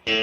Well,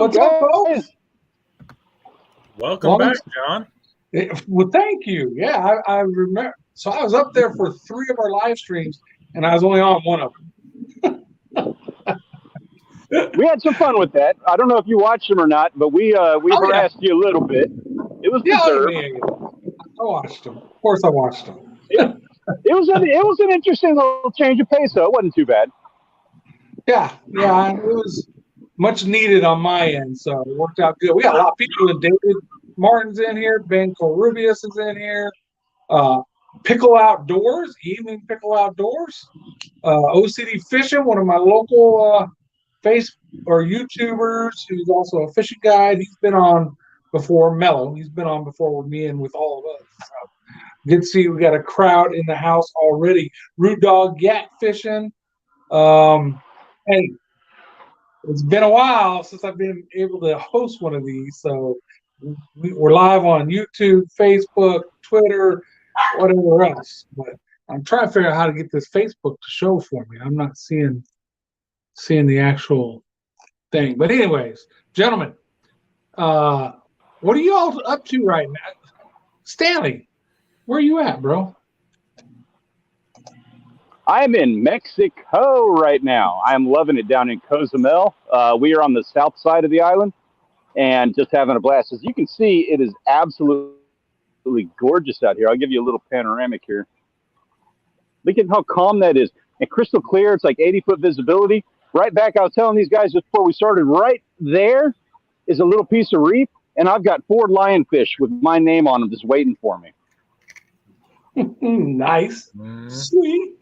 what's up, folks? Welcome back, John. Well, thank you. Yeah, I remember. So I was up there for 3 of our live streams, and I was only on one of them. We had some fun with that. I don't know if you watched them or not, but we harassed you a little bit. It was deserved. I watched them. Of course, I watched them. It was an interesting little change of pace, though. It wasn't too bad. Yeah, it was much needed on my end, so it worked out good. We got a lot of people. And David Martin's in here. Ben Corubius is in here. Pickle Outdoors, Evening Pickle Outdoors. OCD Fishing, one of my local Facebook or YouTubers, who's also a fishing guide. He's been on before. Mello, he's been on before with me and with all of us. So good to see we got a crowd in the house already. Rude Dog Yak Fishing. Hey, it's been a while since I've been able to host one of these, so we're live on YouTube, Facebook, Twitter, whatever else. But I'm trying to figure out how to get this Facebook to show for me. I'm not seeing the actual thing. But anyways, gentlemen, what are you all up to right now? Stanley, where are you at, bro? I'm in Mexico right now. I'm loving it down in Cozumel. We are on the south side of the island and just having a blast. As you can see, it is absolutely gorgeous out here. I'll give you a little panoramic here. Look at how calm that is. And crystal clear. It's like 80-foot visibility. Right back, I was telling these guys just before we started, right there is a little piece of reef, and I've got 4 lionfish with my name on them just waiting for me. Nice. Sweet.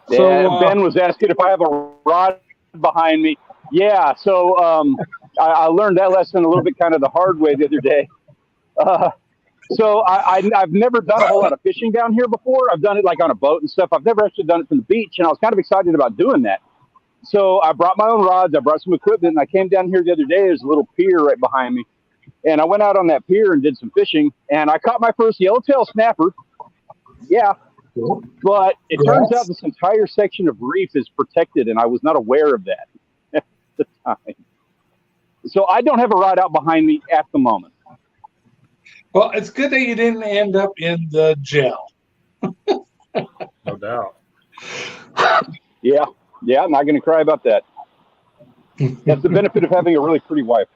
So, Ben was asking if I have a rod behind me. Yeah, so I learned that lesson a little bit kind of the hard way the other day. So I've never done a whole lot of fishing down here before. I've done it like on a boat and stuff. I've never actually done it from the beach, and I was kind of excited about doing that. So I brought my own rods. I brought some equipment, and I came down here the other day. There's a little pier right behind me, and I went out on that pier and did some fishing, and I caught my first yellowtail snapper. Yeah. But it turns out this entire section of reef is protected, and I was not aware of that at the time. So I don't have a rod out behind me at the moment. Well, it's good that you didn't end up in the jail. No doubt. Yeah, I'm not going to cry about that. That's the benefit of having a really pretty wife.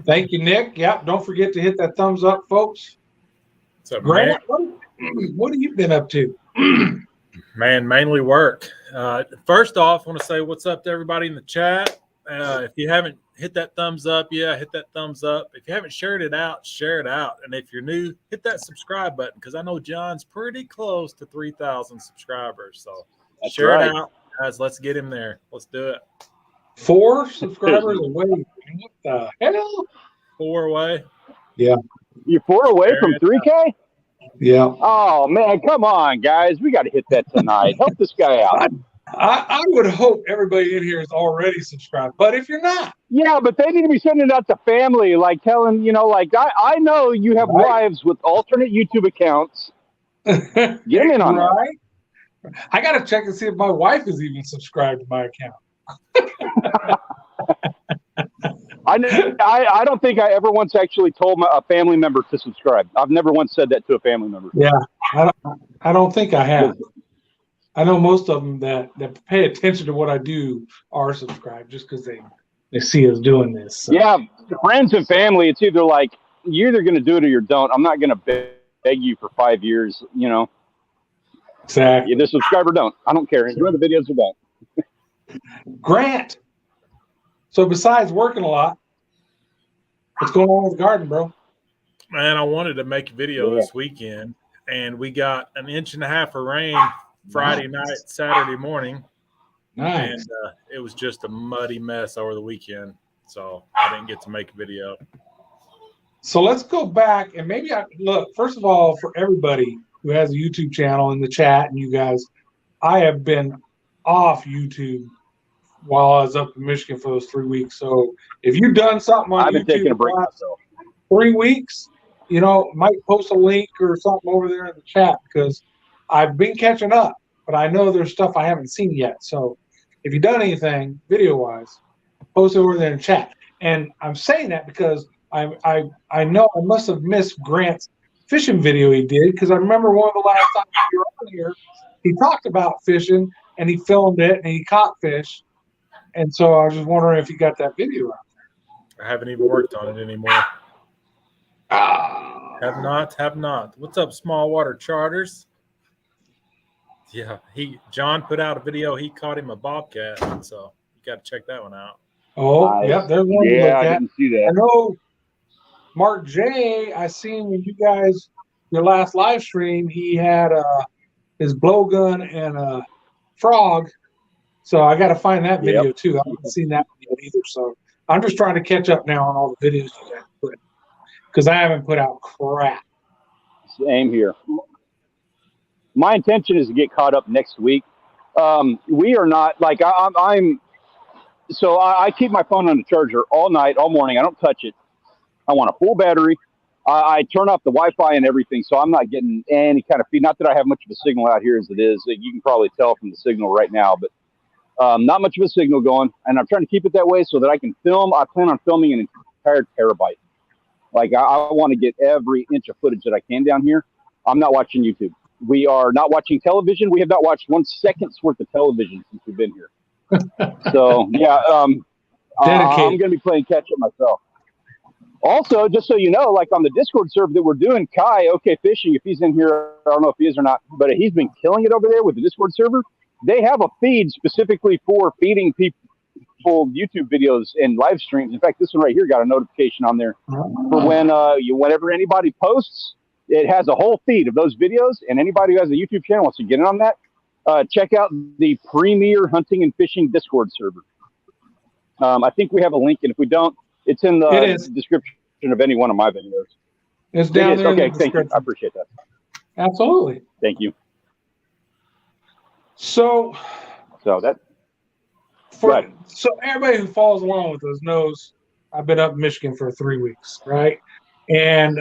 Thank you, Nick. Yeah, don't forget to hit that thumbs up, folks. What's up, Grant, what have you been up to? Man, mainly work. First off, I want to say what's up to everybody in the chat. If you haven't hit that thumbs up, hit that thumbs up. If you haven't shared it out, share it out. And if you're new, hit that subscribe button, because I know John's pretty close to 3,000 subscribers. So share it out, guys. Let's get him there. Let's do it. 4 subscribers away. What the hell? 4 away. Yeah. You're 4 away from 3K? Yeah. Oh, man, come on, guys. We got to hit that tonight. Help this guy out. I would hope everybody in here is already subscribed. But if you're not. Yeah, but they need to be sending it out to family, like telling, like, I know you have wives with alternate YouTube accounts. Get them in on that. I got to check and see if my wife is even subscribed to my account. I don't think I ever once actually told a family member to subscribe. I've never once said that to a family member. Yeah, I don't think I have. I know most of them that pay attention to what I do are subscribed just because they see us doing this. So. Yeah, friends and family, it's either like you're either going to do it or you don't. I'm not going to beg you for 5 years, Exactly. Either subscribe or don't. I don't care. Enjoy the videos or don't. Grant. So besides working a lot, what's going on with the garden, bro? Man, I wanted to make a video this weekend, and we got 1.5 inches of rain Friday night, Saturday morning. Nice. And it was just a muddy mess over the weekend. So I didn't get to make a video. So let's go back and maybe look, first of all, for everybody who has a YouTube channel in the chat and you guys, I have been off YouTube while I was up in Michigan for those 3 weeks. So if you've done something on I've been YouTube taking a break myself. 3 weeks, might post a link or something over there in the chat because I've been catching up, but I know there's stuff I haven't seen yet. So if you've done anything video-wise, post it over there in the chat. And I'm saying that because I know I must have missed Grant's fishing video he did because I remember one of the last times you were on here, he talked about fishing and he filmed it and he caught fish. And so I was just wondering if you got that video out there. I haven't even worked on it anymore. Have not. What's up, Small Water Charters? Yeah, John put out a video. He caught him a bobcat, so you got to check that one out. Oh, nice. Yep, there's one to look at. I didn't see that. I know Mark J, I seen when you guys, your last live stream, he had his blowgun and a frog. So I got to find that video too. I haven't seen that video either. So I'm just trying to catch up now on all the videos you guys put because I haven't put out crap. Same here. My intention is to get caught up next week. We are not like I keep my phone on the charger all night, all morning. I don't touch it. I want a full battery. I turn off the Wi-Fi and everything, so I'm not getting any kind of feed. Not that I have much of a signal out here as it is. You can probably tell from the signal right now, but not much of a signal going. And I'm trying to keep it that way so that I can film. I plan on filming an entire terabyte. Like I want to get every inch of footage that I can down here. I'm not watching YouTube. We are not watching television. We have not watched 1 second's worth of television since we've been here. So yeah, I'm going to be playing catch up myself. Also, just so you know, like on the Discord server that we're doing, Kai, OK Fishing, if he's in here, I don't know if he is or not, but he's been killing it over there with the Discord server. They have a feed specifically for feeding people YouTube videos and live streams. In fact, this one right here got a notification on there for whenever anybody posts, it has a whole feed of those videos. And anybody who has a YouTube channel wants to get in on that, check out the Premier Hunting and Fishing Discord server. I think we have a link, and if we don't, it's in the description of any one of my videos. It's down there. Okay, thank you. I appreciate that. Absolutely. Thank you. So everybody who follows along with us knows I've been up in Michigan for 3 weeks, right? And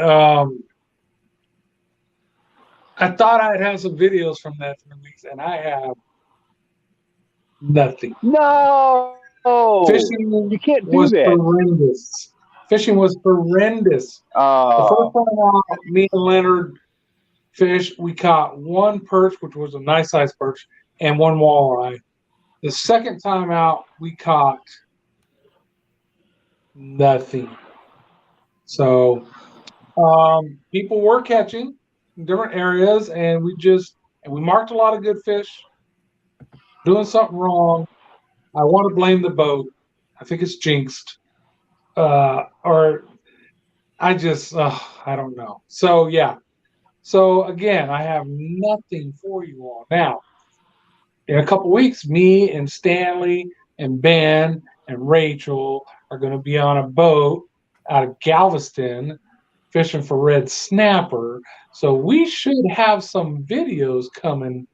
I thought I'd have some videos from that 3 weeks, and I have nothing. No. Fishing you can't do was that. Horrendous. Fishing was horrendous. The first time out, me and Leonard fished, we caught one perch, which was a nice sized perch, and one walleye. The second time out, we caught nothing. So people were catching in different areas, and we marked a lot of good fish. Doing something wrong. I want to blame the boat. I think it's jinxed. Or I don't know. So, yeah. So, again, I have nothing for you all. Now, in a couple weeks, me and Stanley and Ben and Rachel are going to be on a boat out of Galveston fishing for red snapper. So we should have some videos coming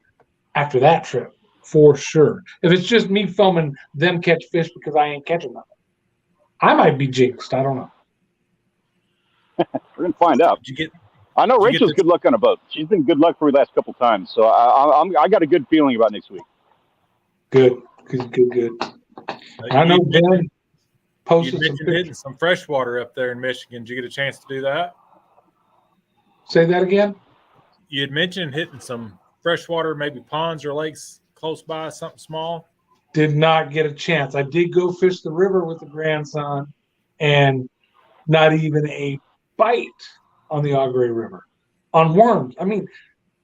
after that trip for sure. If it's just me filming them catch fish because I ain't catching nothing, I might be jinxed. I don't know. We're going to find out. I know Rachel's good luck on a boat. She's been good luck for the last couple times. So I got a good feeling about next week. Good. I know Ben posted you mentioned hitting some freshwater up there in Michigan. Did you get a chance to do that? Say that again? You had mentioned hitting some freshwater, maybe ponds or lakes close by, something small. Did not get a chance. I did go fish the river with the grandson, and not even a bite on the Augury River. On worms. I mean,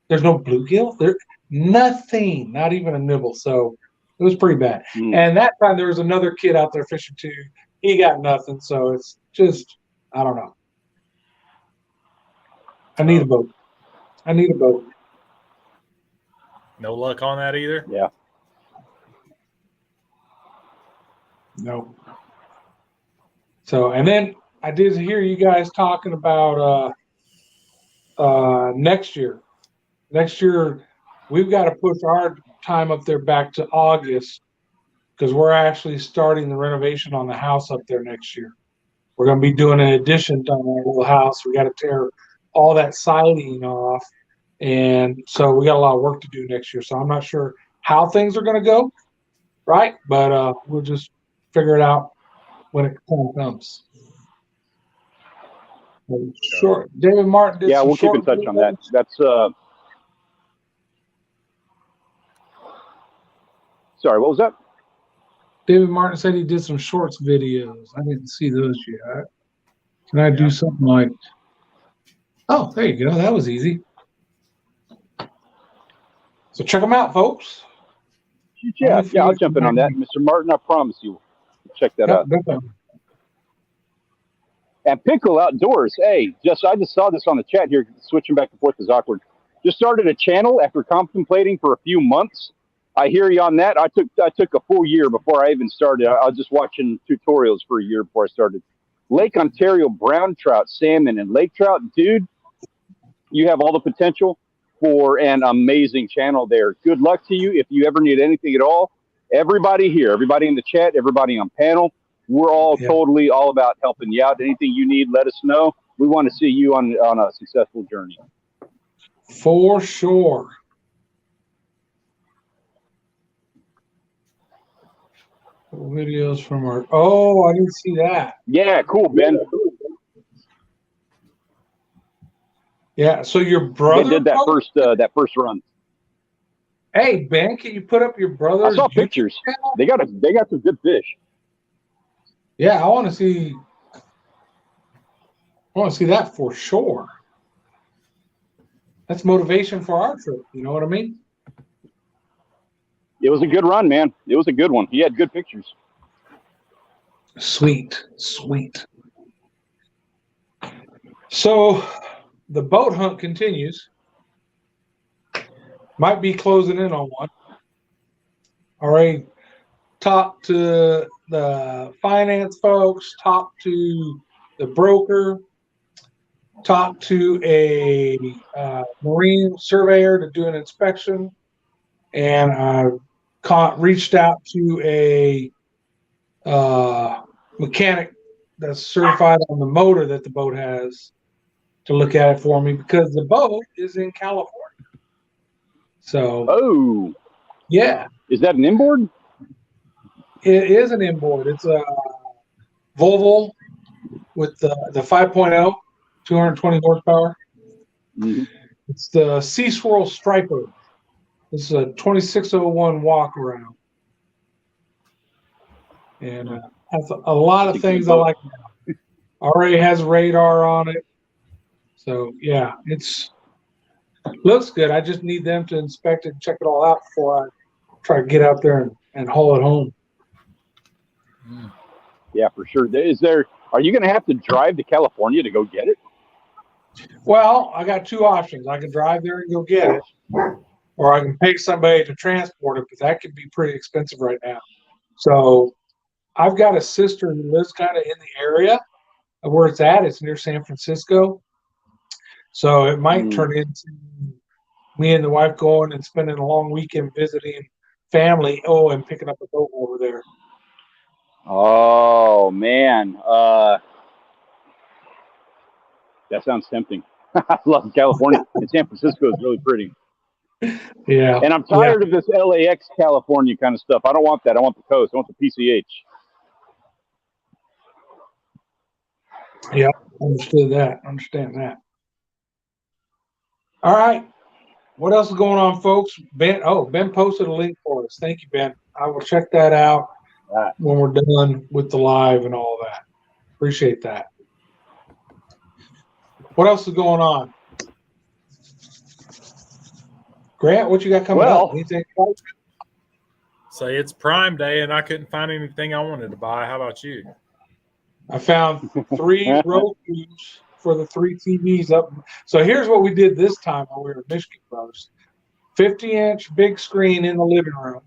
there's no bluegill. There, nothing. Not even a nibble. So it was pretty bad. And that time there was another kid out there fishing too. He got nothing. So it's just, I don't know. I need a boat. No luck on that either? Yeah. No. So, and then I did hear you guys talking about next year. Next year, we've got to push our time up there back to August because we're actually starting the renovation on the house up there next year. We're going to be doing an addition on our little house. We got to tear all that siding off. And so we got a lot of work to do next year. So I'm not sure how things are going to go, right? But we'll just figure it out when it comes. Sure. David Martin did some we'll keep in short touch on that. That's sorry, what was that? David Martin said he did some shorts videos. I didn't see those yet. Can I do something like, oh, there you go. That was easy. So check them out, folks. Yeah, I'll jump in on that. Mr. Martin, I promise you. Check that out. Definitely. And Pickle Outdoors. Hey, I just saw this on the chat here. Switching back and forth is awkward. Just started a channel after contemplating for a few months. I hear you on that. I took a full year before I even started. I was just watching tutorials for a year before I started. Lake Ontario brown trout, salmon, and lake trout. Dude, you have all the potential for an amazing channel there. Good luck to you. If you ever need anything at all, everybody here, everybody in the chat, everybody on panel, we're all totally all about helping you out. Anything you need, let us know. We want to see you on a successful journey. For sure. Videos from our, I didn't see that. Yeah, cool, Ben. Yeah, so your brother did that first run. Hey Ben, can you put up your brother's I saw pictures. channel? They got some good fish. Yeah, I want to see that for sure. That's motivation for our trip, you know what I mean? It was a good run, man. It was a good one. He had good pictures. Sweet. So the boat hunt continues. Might be closing in on one. Already talked to the finance folks, talked to the broker, talked to a marine surveyor to do an inspection, and I reached out to a mechanic that's certified on the motor that the boat has to look at it for me because the boat is in California. So, yeah. Is that an inboard? It is an inboard. It's a Volvo with the 5.0, 220 horsepower. Mm-hmm. It's the Sea Swirl Striper. This is a 2601 walk around. And has a lot of things I like. Already has radar on it. So, yeah, looks good. I just need them to inspect it and check it all out before I try to get out there and haul it home. Yeah, for sure. Are you going to have to drive to California to go get it? Well, I got two options. I can drive there and go get it, or I can pay somebody to transport it, but that could be pretty expensive right now. So I've got a sister who lives kind of in the area of where it's at. It's near San Francisco. So it might turn into me and the wife going and spending a long weekend visiting family, and picking up a boat over there. Oh, man. That sounds tempting. I love California. And San Francisco is really pretty. Yeah. And I'm tired of this LAX California kind of stuff. I don't want that. I want the coast. I want the PCH. Yeah, understand that. All right. What else is going on, folks? Ben posted a link for us. Thank you, Ben. I will check that out when we're done with the live and all that. Appreciate that. What else is going on? Grant, what you got coming up? Anything? Say it's Prime Day, and I couldn't find anything I wanted to buy. How about you? I found 3 Roku's for the 3 TVs up. So here's what we did this time when we were at Michigan Brothers. 50-inch big screen in the living room.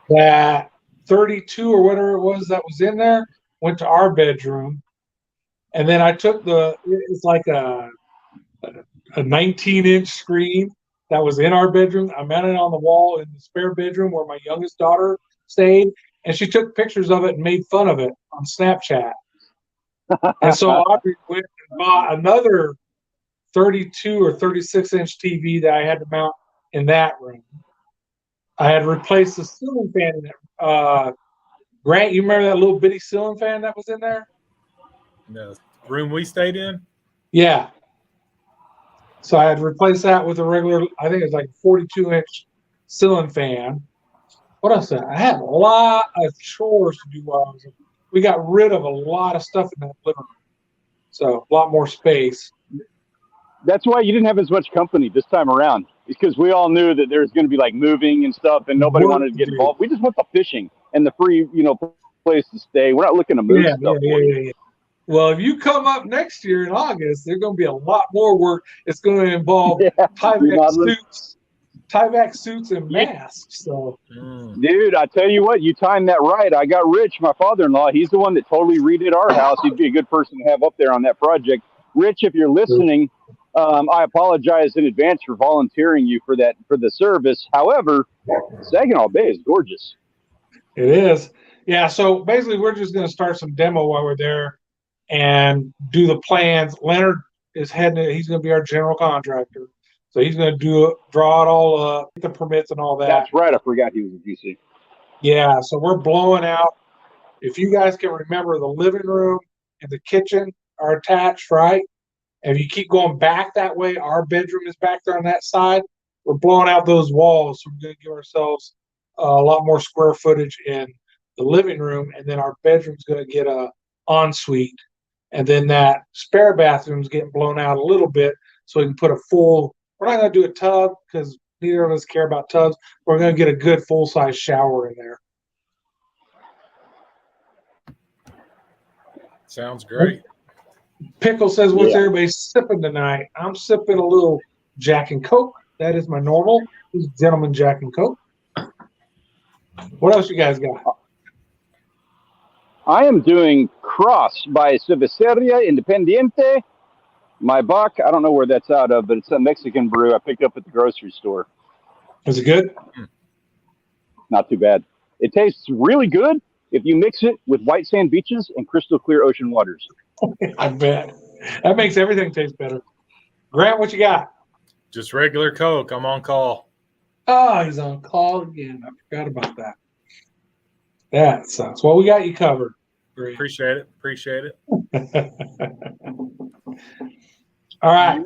That 32 or whatever it was that was in there went to our bedroom. And then I took it's like a 19-inch screen that was in our bedroom. I mounted it on the wall in the spare bedroom where my youngest daughter stayed, and she took pictures of it and made fun of it on Snapchat. And so Audrey went and bought another 32 or 36-inch TV that I had to mount in that room. I had replaced the ceiling fan in it. Grant, you remember that little bitty ceiling fan that was in there? The room we stayed in? Yeah. So I had to replace that with a regular, I think it's like 42-inch ceiling fan. What else? I had a lot of chores to do while I was in. We got rid of a lot of stuff in that living room. So a lot more space. That's why you didn't have as much company this time around, because we all knew that there was going to be like moving and stuff, and nobody wanted to get involved. We just went to fishing and the free, place to stay. We're not looking to move stuff. Yeah. Well, if you come up next year in August, there's going to be a lot more work. It's going to involve Tyvek suits and masks. So, dude, I tell you what, you timed that right. I got Rich, my father-in-law. He's the one that totally redid our house. He'd be a good person to have up there on that project. Rich, if you're listening, I apologize in advance for volunteering you for the service. However, Saginaw Bay is gorgeous. It is. Yeah, so basically we're just going to start some demo while we're there and do the plans. Leonard is he's going to be our general contractor. So he's going to draw it all up, get the permits and all that. That's right. I forgot he was a GC. Yeah, so we're blowing out. If you guys can remember, the living room and the kitchen are attached, right? And if you keep going back that way, our bedroom is back there on that side. We're blowing out those walls. So we're going to give ourselves a lot more square footage in the living room. And then our bedroom's going to get a ensuite. And then that spare bathroom's getting blown out a little bit so we can put a full, we're not going to do a tub because neither of us care about tubs. We're going to get a good full-size shower in there. Sounds great. Pickle says, what's everybody sipping tonight? I'm sipping a little Jack and Coke. That is my normal. This is Gentleman Jack and Coke. What else you guys got? I am doing Cross by Cerveceria Independiente. My Bach, I don't know where that's out of, but it's a Mexican brew I picked up at the grocery store. Is it good? Not too bad. It tastes really good if you mix it with white sand beaches and crystal clear ocean waters. I bet. That makes everything taste better. Grant, what you got? Just regular Coke. I'm on call. Oh, he's on call again. I forgot about that. That sucks. Well, we got you covered. Great. Appreciate it. All right.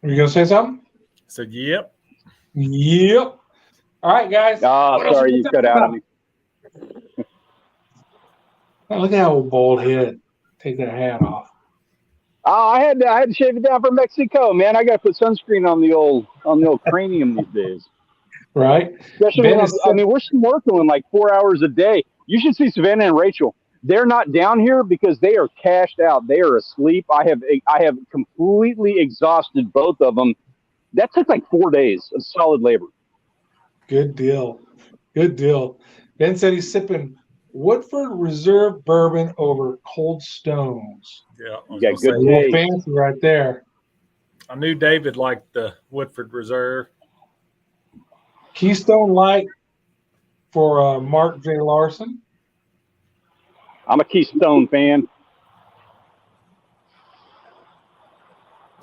Are you going to say something? I said, yep. Yep. All right, guys. Oh, sorry, you cut out on me. Oh, look at that old bald head. Take that hat off. Oh, I had to shave it down from Mexico, man. I got to put sunscreen on the old cranium these days. Right. Especially we're snorkeling like 4 hours a day. You should see Savannah and Rachel. They're not down here because they are cashed out. They are asleep. I have completely exhausted both of them. That took like 4 days of solid labor. Good deal. Ben said he's sipping Woodford Reserve bourbon over Cold Stones. Yeah, good day. Fancy right there. I knew David liked the Woodford Reserve. Keystone Light for Mark J. Larson. I'm a Keystone fan.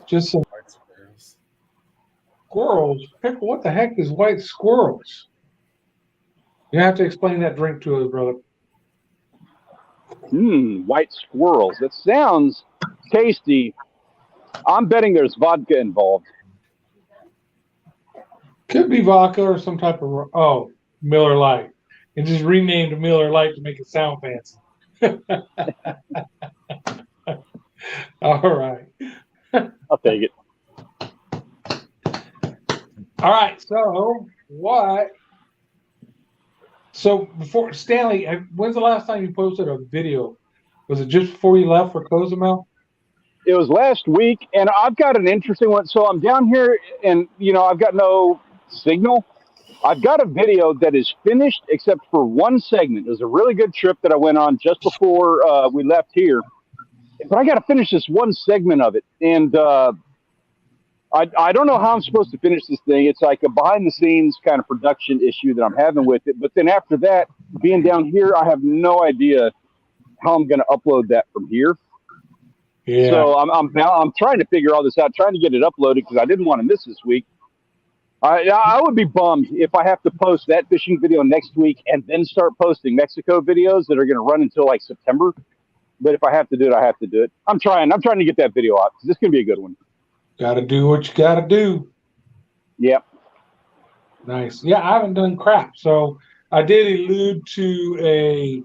Just some squirrels. Pickle, what the heck is white squirrels? You have to explain that drink to us, brother. White squirrels. That sounds tasty. I'm betting there's vodka involved. Could be vodka or some type of Miller Lite. And just renamed Miller Lite to make it sound fancy. All right. I'll take it. All right. So what? So before Stanley, when's the last time you posted a video? Was it just before you left for Cozumel? It was last week, and I've got an interesting one. So I'm down here, and I've got no signal. I've got a video that is finished except for one segment. It was a really good trip that I went on just before we left here, but I got to finish this one segment of it, and I don't know how I'm supposed to finish this thing. It's like a behind-the-scenes kind of production issue that I'm having with it. But then after that, being down here, I have no idea how I'm going to upload that from here. Yeah. So I'm trying to figure all this out, trying to get it uploaded because I didn't want to miss this week. I would be bummed if I have to post that fishing video next week and then start posting Mexico videos that are going to run until like September. But if I have to do it, I have to do it. I'm trying to get that video out because this is going to be a good one. Got to do what you got to do. Yep. Nice. Yeah, I haven't done crap. So I did allude to a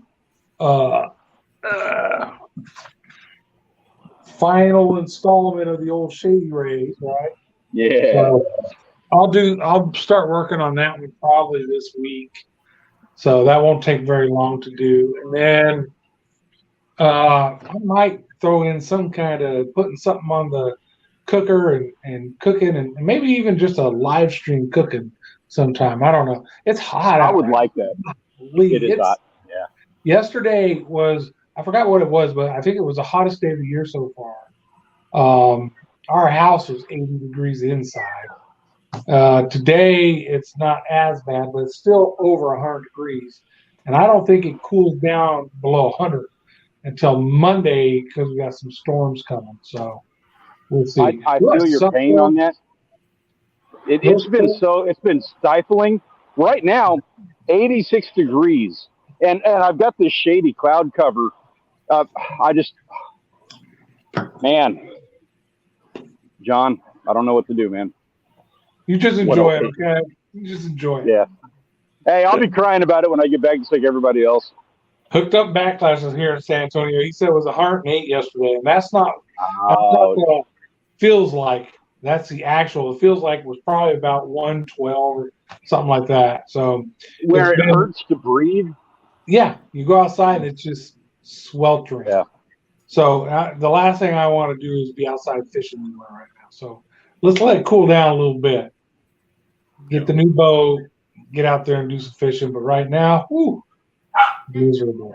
final installment of the old Shady Rays, right? Yeah. So I'll start working on that one probably this week. So that won't take very long to do. And then I might throw in some kind of putting something on the cooker and cooking and maybe even just a live stream cooking sometime. I don't know. It's hot out. I would like that. It is hot. Yeah. Yesterday was, I forgot what it was, but I think it was the hottest day of the year so far. Our house was 80 degrees inside. Today it's not as bad, but it's still over 100 degrees. And I don't think it cools down below 100 until Monday because we got some storms coming. So we'll see. I feel your pain on that. It's been stifling. Right now, 86 degrees, and I've got this shady cloud cover. Man, John, I don't know what to do, man. You just enjoy it, okay? You just enjoy it. Yeah. Hey, I'll be crying about it when I get back just like everybody else. Hooked Up Backlash is here in San Antonio. He said it was 108 yesterday, and that's not what it feels like. That's the actual. It feels like it was probably about 112 or something like that. So where it hurts to breathe. Yeah, you go outside and it's just sweltering. Yeah. So the last thing I want to do is be outside fishing anywhere right now. So let's let it cool down a little bit. Get the new boat, get out there and do some fishing. But right now, whoo, miserable.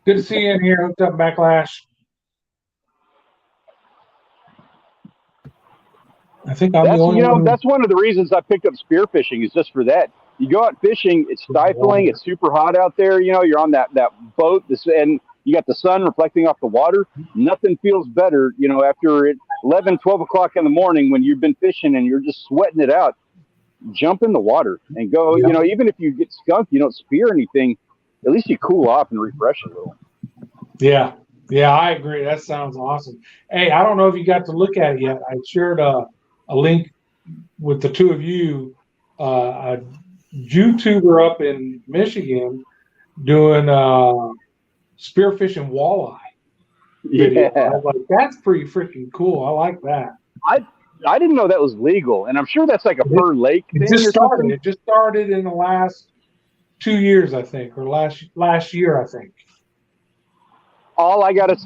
Good to see you in here. Hooked Up Backlash. I think I'm the only one. That's one of the reasons I picked up spearfishing is just for that. You go out fishing, it's stifling, it's super hot out there. You're on that boat, and you got the sun reflecting off the water. Nothing feels better, after 11, 12 o'clock in the morning when you've been fishing and you're just sweating it out. Jump in the water and go. Yeah. Even if you get skunked, you don't spear anything. At least you cool off and refresh a little. Yeah, I agree. That sounds awesome. Hey, I don't know if you got to look at it yet. I shared a link with the two of you, a YouTuber up in Michigan doing spearfishing walleye video. Yeah. I was like, that's pretty freaking cool. I like that. I didn't know that was legal, and I'm sure that's like a per lake thing. It just started in the last 2 years, I think, or last year, I think. All I'm going to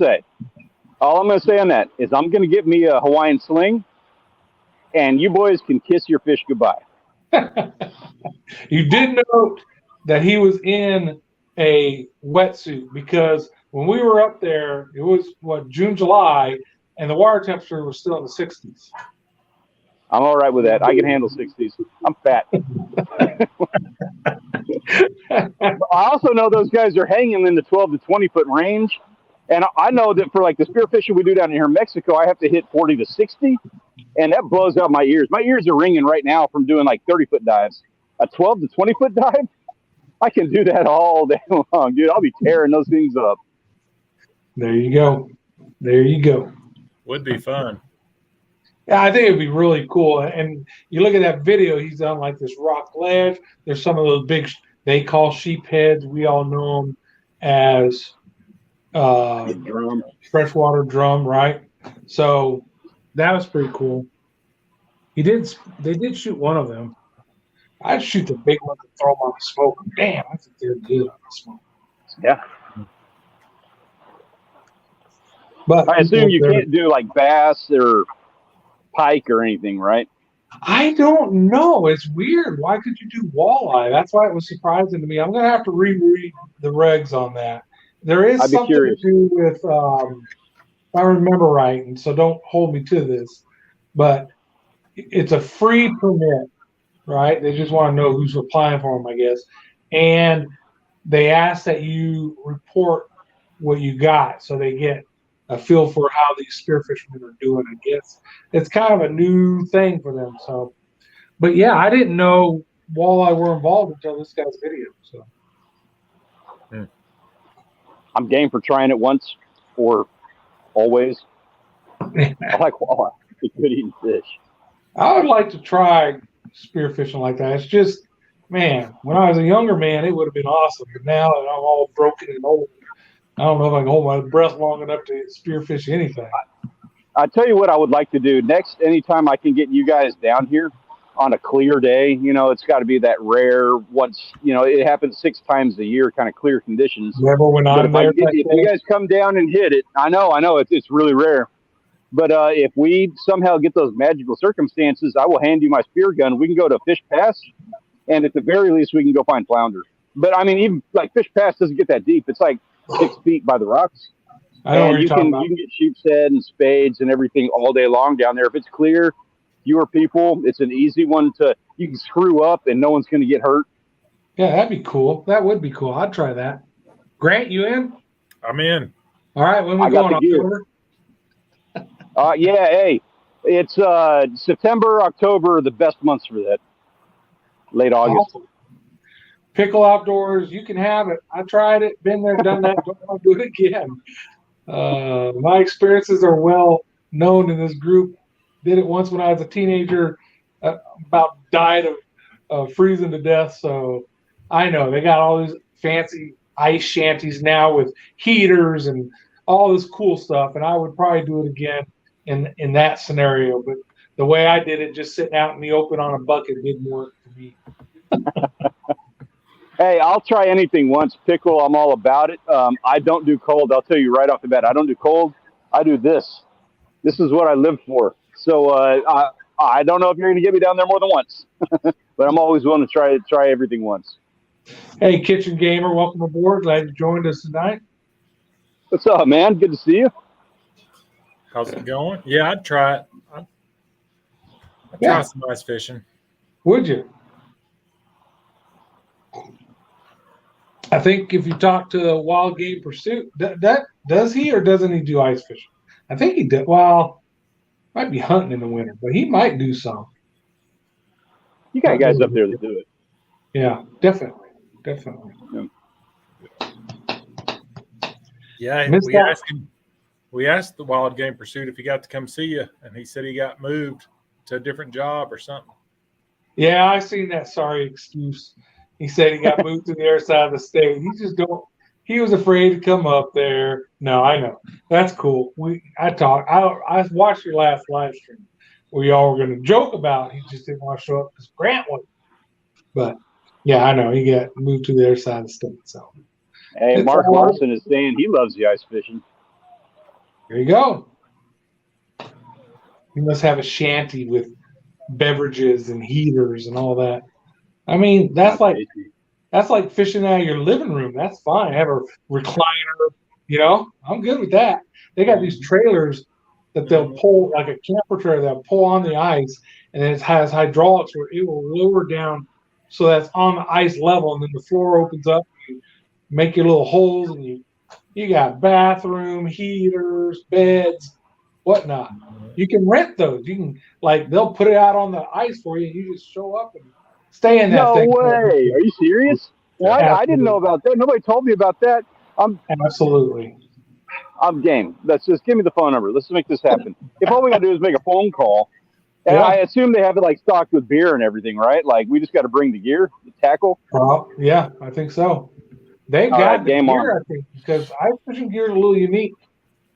say on that is I'm going to get me a Hawaiian sling, and you boys can kiss your fish goodbye. You did note that he was in a wetsuit because when we were up there, it was June, July, and the water temperature was still in the 60s. I'm all right with that. I can handle 60s. I'm fat. I also know those guys are hanging in the 12 to 20 foot range. And I know that for like the spearfishing we do down here in Mexico, I have to hit 40 to 60, and that blows out my ears. My ears are ringing right now from doing like 30-foot dives. A 12 to 20-foot dive, I can do that all day long, dude. I'll be tearing those things up. There you go. Would be fun. Yeah, I think it'd be really cool. And you look at that video, he's on like this rock ledge. There's some of those big, they call sheep heads. We all know them as freshwater drum, right? So that was pretty cool. They did shoot one of them. I'd shoot the big one and throw them on the smoke. Damn, I think they're good on the smoke. Yeah. But I assume you can't do like bass or pike or anything, right? I don't know. It's weird. Why could you do walleye? That's why it was surprising to me. I'm going to have to reread the regs on that. There is I'd be something curious. to do with, if I remember right, and so don't hold me to this, but it's a free permit, right? They just want to know who's applying for them, I guess. And they ask that you report what you got so they get a feel for how these spearfishermen are doing. I guess it's kind of a new thing for them. So, but yeah, I didn't know walleye were involved until this guy's video. So, I'm game for trying it once or always. I like walleye. It's good eating fish. I would like to try spearfishing like that. It's just, man, when I was a younger man, it would have been awesome. But now that I'm all broken and old, I don't know if I can hold my breath long enough to spearfish anything. I tell you what I would like to do next. Anytime I can get you guys down here on a clear day, it's got to be that rare once. It happens 6 times a year, kind of clear conditions. Never when I'm there. If you guys come down and hit it, I know it's really rare. But if we somehow get those magical circumstances, I will hand you my spear gun. We can go to Fish Pass, and at the very least, we can go find flounder. But I mean, even like Fish Pass doesn't get that deep. It's like 6 feet by the rocks. And you can get sheepshead and spades and everything all day long down there. If it's clear, fewer people, it's an easy one you can screw up and no one's going to get hurt. Yeah, that'd be cool. That would be cool. I'd try that. Grant, you in? I'm in. All right, when we going, October? Yeah, hey, it's September, October are the best months for that. Late August. Awesome. Pickle outdoors, you can have it. I tried it, been there, done that, don't want to do it again. My experiences are well known in this group. Did it once when I was a teenager, about died of freezing to death. So I know they got all these fancy ice shanties now with heaters and all this cool stuff. And I would probably do it again in that scenario. But the way I did it, just sitting out in the open on a bucket, didn't work for me. Hey, I'll try anything once. Pickle, I'm all about it. I don't do cold. I'll tell you right off the bat, I don't do cold. I do this. This is what I live for. So I don't know if you're going to get me down there more than once, but I'm always willing to try everything once. Hey, Kitchen Gamer, welcome aboard. Glad you joined us tonight. What's up, man? Good to see you. How's it going? Yeah, I'd try it. I'd try some ice fishing. Would you? I think if you talk to the Wild Game Pursuit, that does he or doesn't he do ice fishing? I think he did. Well, might be hunting in the winter, but he might do some. You got guys up there that do it. Yeah, definitely. Yeah, we asked the Wild Game Pursuit if he got to come see you, and he said he got moved to a different job or something. Yeah, I seen that sorry excuse. He said he got moved to the other side of the state. He was afraid to come up there. No, I know. That's cool. I watched your last live stream where y'all were going to joke about he just didn't want to show up because Grant went. But yeah, I know he got moved to the other side of the state. So hey, Mark Larson is saying he loves the ice fishing. There you go. He must have a shanty with beverages and heaters and all that. I mean, that's like fishing out of your living room. That's fine. Have a recliner, I'm good with that. They got these trailers that they'll pull, like a camper trailer, they'll pull on the ice, and then it has hydraulics where it will lower down so that's on the ice level, and then the floor opens up, and you make your little holes, and you got bathroom, heaters, beds, whatnot. You can rent those. You can, they'll put it out on the ice for you, and you just show up and stay in that thing. No way. Are you serious? What? I didn't know about that. Nobody told me about that. Absolutely. I'm game. Let's just give me the phone number. Let's make this happen. If all we got to do is make a phone call, and I assume they have it stocked with beer and everything, right? We just got to bring the gear, the tackle. Yeah, I think so. They've got the gear, I think, because ice fishing gear is a little unique,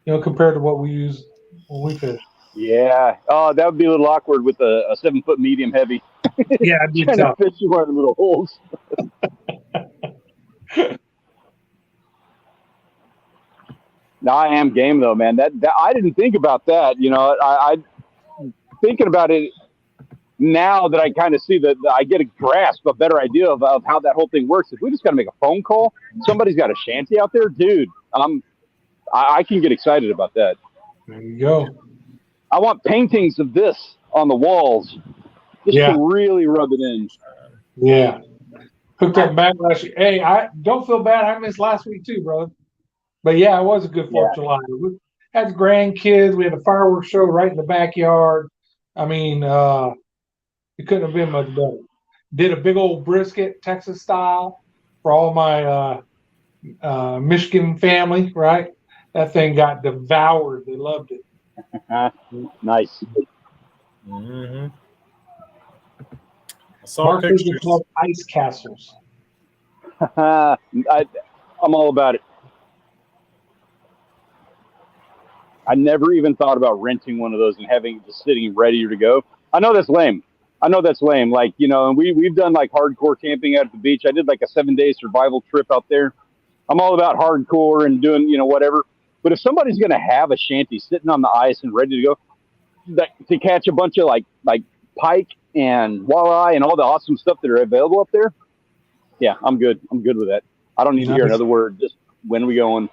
compared to what we use when we fish. Yeah. Oh, that would be a little awkward with a 7-foot medium heavy. Yeah, I'd be trying tough. to fish you one of the little holes. No, I am game though, man. That I didn't think about that. You know, I thinking about it now that I kind of see that I get a better idea of how that whole thing works. If we just got to make a phone call, somebody's got a shanty out there, dude. I can get excited about that. There you go. I want paintings of this on the walls, just to really rub it in. Yeah. Hooked up back last year. Hey, I don't feel bad. I missed last week too, brother. But yeah, it was a good 4th of July. We had the grandkids. We had a fireworks show right in the backyard. I mean, it couldn't have been much better. Did a big old brisket, Texas style, for all my Michigan family, right? That thing got devoured. They loved it. Nice. Mm-hmm. I saw pictures. Ice castles. I'm all about it. I never even thought about renting one of those and having it just sitting ready to go. I know that's lame. Like, you know, and we've done like hardcore camping out at the beach. I did like a 7-day survival trip out there. I'm all about hardcore and doing, you know, whatever. But if somebody's going to have a shanty sitting on the ice and ready to go to catch a bunch of like pike and walleye and all the awesome stuff that are available up there, yeah, I'm good. I'm good with that. I don't need to hear another word. Just when are we going?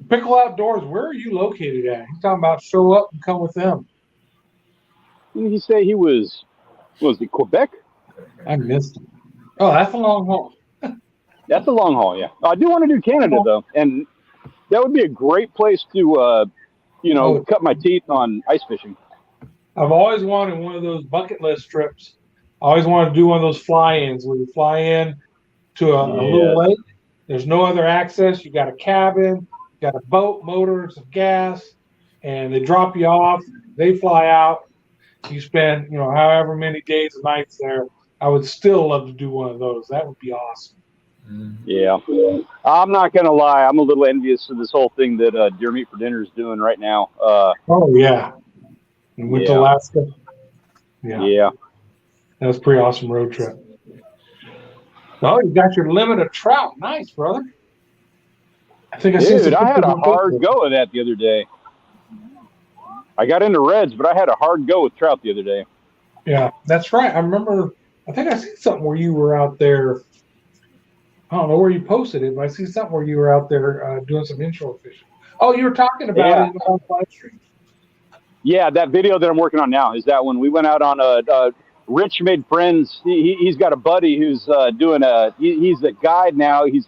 Pickle Outdoors, where are you located at? He's talking about show up and come with them. Didn't he say he was it Quebec? I missed him. Oh, that's a long haul. That's a long haul, yeah. I do want to do Canada, though. And that would be a great place to, cut my teeth on ice fishing. I've always wanted one of those bucket list trips. I always wanted to do one of those fly-ins where you fly in to a little lake. There's no other access. You got a cabin, you got a boat, motor, some gas, and they drop you off. They fly out. You spend, however many days and nights there. I would still love to do one of those. That would be awesome. Yeah. I'm not going to lie. I'm a little envious of this whole thing that Deer Meat for Dinner is doing right now. Oh, yeah. And went to Alaska. Yeah. That was a pretty awesome road trip. Oh, you got your limit of trout. Nice, brother. I think I had a hard go of that the other day. I got into reds, but I had a hard go with trout the other day. Yeah, that's right. I remember, I think I seen something where you were out there. I don't know where you posted it, but I see something where you were out there doing some inshore fishing. Oh, you were talking about it on live stream. Yeah, that video that I'm working on now is that one. We went out on a Rich made friends. He's got a buddy who's doing he's a guide now. He's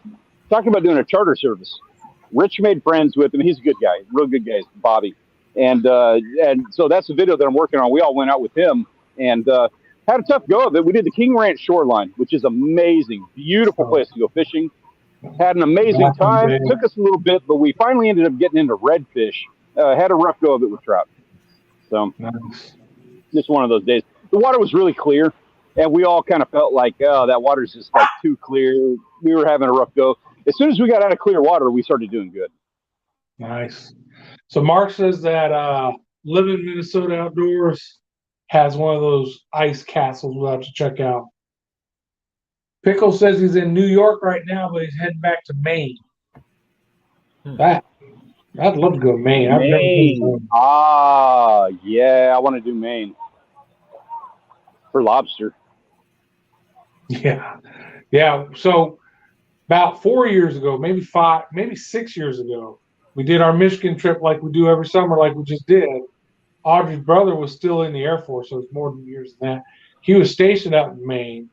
talking about doing a charter service. Rich made friends with him. He's a good guy, real good guy, Bobby. And so that's the video that I'm working on. We all went out with him and had a tough go of it. We did the King Ranch shoreline, which is amazing, beautiful place to go fishing. Had an amazing time. It took us a little bit, but we finally ended up getting into redfish. Had a rough go of it with trout. So just one of those days. The water was really clear, and we all kind of felt like, oh, that water's just like too clear. We were having a rough go. As soon as we got out of clear water, we started doing good. Nice. So Mark says that Living Minnesota Outdoors has one of those ice castles we'll have to check out. Pickle says he's in New York right now, but he's heading back to Maine. I'd love to go to Maine. I've never been to Maine. Yeah, I want to do Maine. For lobster. Yeah. So about 4 years ago, maybe 6 years ago, we did our Michigan trip like we do every summer, like we just did. Audrey's brother was still in the Air Force, so it's more than years than that. He was stationed out in Maine.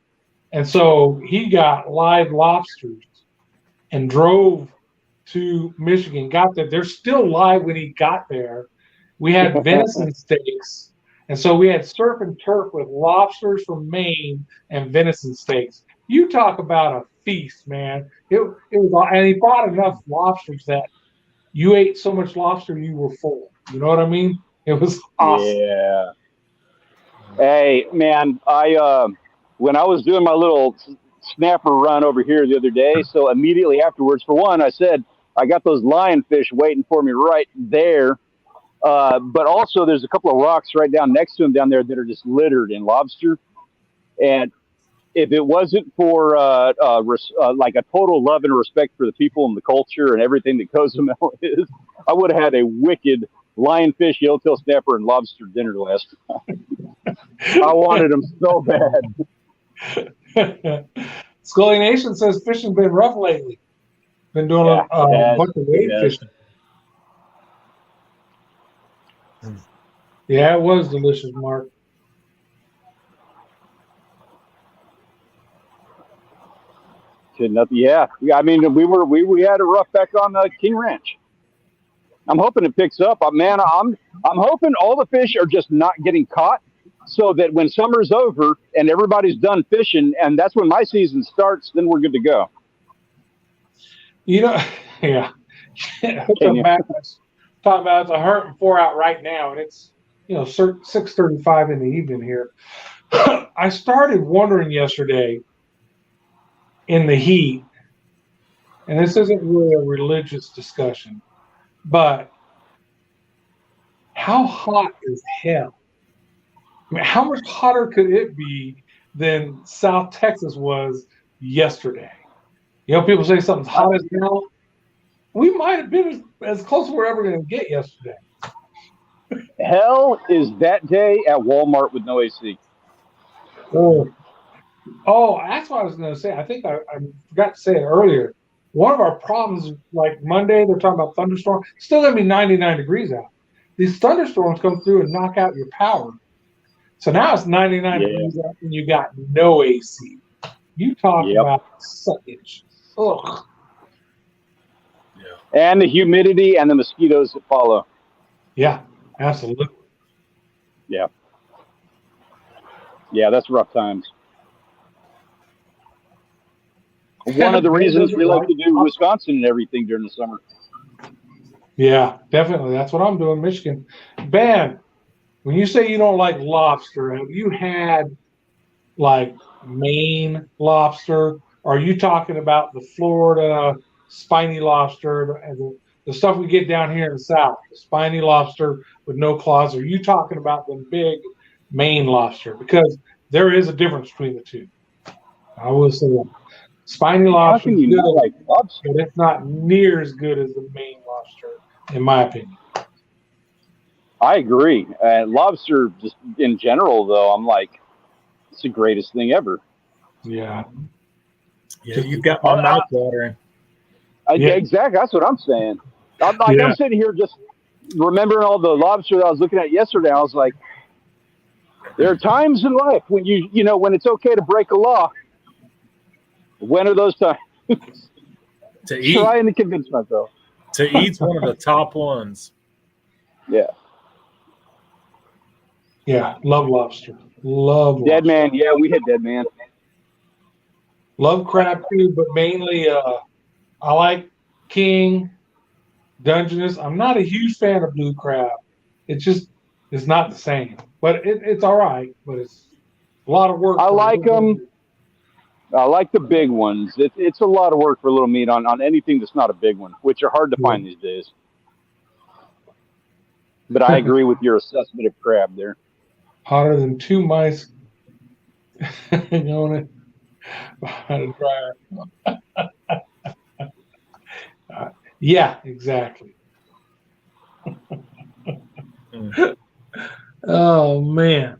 And so he got live lobsters and drove to Michigan, got there. They're still live when he got there. We had venison steaks. And so we had surf and turf with lobsters from Maine and venison steaks. You talk about a feast, man. It was, and he bought enough lobsters that you ate so much lobster you were full. You know what I mean? It was awesome. Yeah. Hey, man, when I was doing my little snapper run over here the other day, so immediately afterwards, for one, I said, I got those lionfish waiting for me right there. But also there's a couple of rocks right down next to him down there that are just littered in lobster. And if it wasn't for like a total love and respect for the people and the culture and everything that Cozumel is, I would have had a wicked lionfish, yellowtail snapper, and lobster dinner last time. I wanted them so bad. Scully Nation says fishing's been rough lately. Been doing a bunch of wade fishing. Yeah, it was delicious, Mark. Yeah. I mean, we had a rough back on King Ranch. I'm hoping it picks up. Man, I'm hoping all the fish are just not getting caught, so that when summer's over and everybody's done fishing, and that's when my season starts, then we're good to go. You know, yeah. Talking about it's 104 out right now, and it's 6:35 in the evening here. I started wondering yesterday in the heat, and this isn't really a religious discussion, but how hot is hell? I mean, how much hotter could it be than South Texas was yesterday? People say something's hot as hell. We might have been as close as we're ever going to get yesterday. Hell is that day at Walmart with no AC. Oh, that's what I was going to say. I think I forgot to say it earlier. One of our problems, like Monday, they're talking about thunderstorms. It's still going to be 99 degrees out. These thunderstorms come through and knock out your power. So now it's 99 degrees out and you got no AC. You talk about suckage. Ugh. Yeah. And the humidity and the mosquitoes that follow. Yeah, absolutely. Yeah. Yeah, that's rough times. One of the reasons we like to do Wisconsin and everything during the summer. Yeah, definitely. That's what I'm doing, Michigan. Ben, when you say you don't like lobster, have you had like Maine lobster? Or are you talking about the Florida spiny lobster and the stuff we get down here in the South, the spiny lobster with no claws? Or are you talking about the big Maine lobster? Because there is a difference between the two. I will say that. Spiny lobster is good, like lobster? but it's not near as good as the Maine lobster, in my opinion. I agree. Lobster, just in general, though, I'm like, it's the greatest thing ever. Yeah. Yeah, you've got my mouth watering. Exactly. That's what I'm saying. I'm sitting here just remembering all the lobster that I was looking at yesterday. I was like, there are times in life when when it's okay to break a law. When are those times? To eat. Trying to convince myself. To eat's one of the top ones. Yeah. Yeah, love lobster. Love Dead lobster. man. Yeah, we hit dead man. Love crab too, but mainly I like king, Dungeness. I'm not a huge fan of blue crab. It's not the same. But it's all right. But it's a lot of work. I like them. I like the big ones. It's a lot of work for a little meat on anything that's not a big one, which are hard to find these days. But I agree with your assessment of crab there. Hotter than two mice going behind a dryer. Yeah, exactly. Oh, man.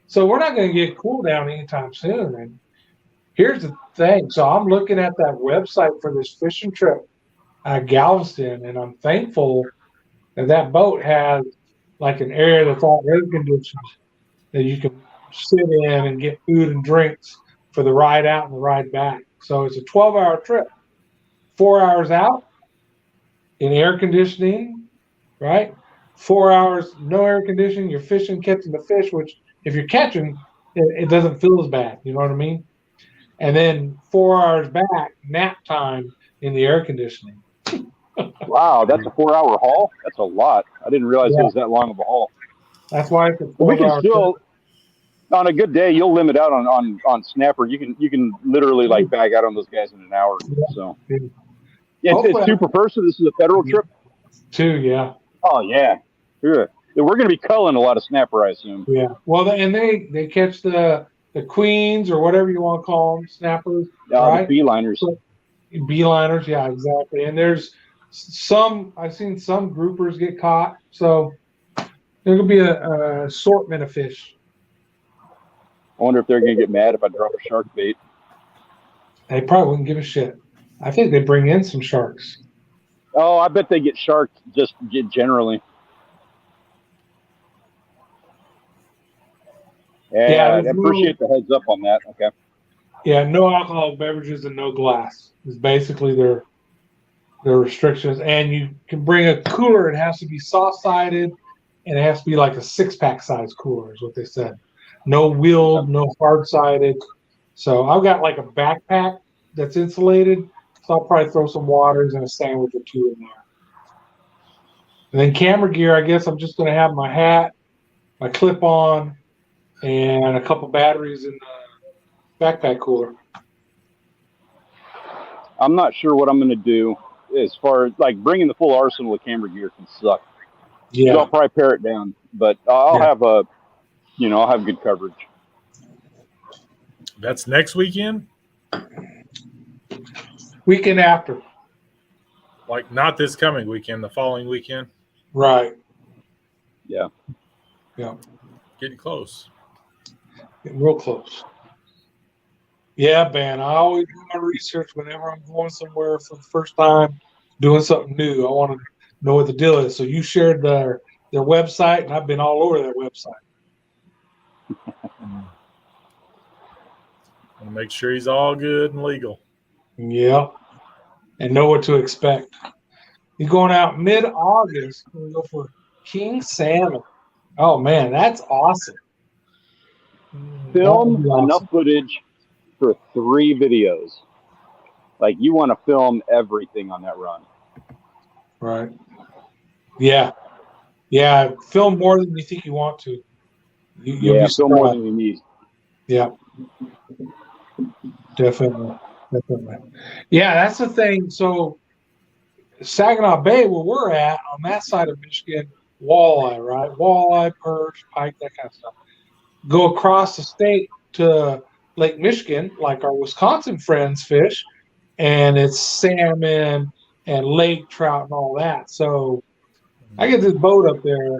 So we're not going to get cool down anytime soon. And here's the thing. So I'm looking at that website for this fishing trip at Galveston, and I'm thankful that boat has like an area that's all air conditioned that you can sit in and get food and drinks for the ride out and the ride back. So it's a 12-hour trip, 4 hours out in air conditioning, right? 4 hours, no air conditioning. You're fishing, catching the fish, which if you're catching, it doesn't feel as bad. You know what I mean? And then 4 hours back, nap time in the air conditioning. Wow, that's a 4-hour haul? That's a lot. I didn't realize it was that long of a haul. That's why it's a 4-hour We can still, on a good day, you'll limit out on snapper. You can literally like bag out on those guys in an hour. So it's two per person. This is a federal trip? 2, yeah. Oh, yeah. We're going to be culling a lot of snapper, I assume. Yeah. Well, and they catch the the queens or whatever you want to call them, snappers, right? The beeliners. So, beeliners, yeah, exactly. And there's I've seen some groupers get caught. So there could be a assortment of fish. I wonder if they're going to get mad if I drop a shark bait. They probably wouldn't give a shit. I think they bring in some sharks. Oh, I bet they get sharked just generally. Yeah, I appreciate the heads up on that. Okay. Yeah, no alcohol beverages and no glass is basically their restrictions. And you can bring a cooler. It has to be soft-sided, and it has to be like a 6-pack size cooler is what they said. No wheeled, no hard-sided. So I've got like a backpack that's insulated, so I'll probably throw some waters and a sandwich or two in there. And then camera gear, I guess I'm just going to have my hat, my clip-on, and a couple batteries in the backpack cooler. I'm not sure what I'm going to do as far as like bringing the full arsenal of camera gear can suck. Yeah, so I'll probably pare it down, but I'll have I'll have good coverage. That's next weekend? Weekend after. Like not this coming weekend, the following weekend? Right. Yeah. Yeah. Getting close. Getting real close. Yeah, man. I always do my research whenever I'm going somewhere for the first time, doing something new. I want to know what the deal is. So you shared their website, and I've been all over their website. I'll make sure he's all good and legal. Yeah. And know what to expect. You're going out mid-August. We're going to go for king salmon. Oh, man, that's awesome. Film enough footage for 3 videos. Like, you want to film everything on that run. Right. Yeah. Yeah, film more than you think you want to. You'll be film more than you need. Yeah. Definitely. Yeah, that's the thing. So Saginaw Bay, where we're at, on that side of Michigan, walleye, right? Walleye, perch, pike, that kind of stuff. Go across the state to Lake Michigan, like our Wisconsin friends fish, and it's salmon and lake trout and all that. So I get this boat up there.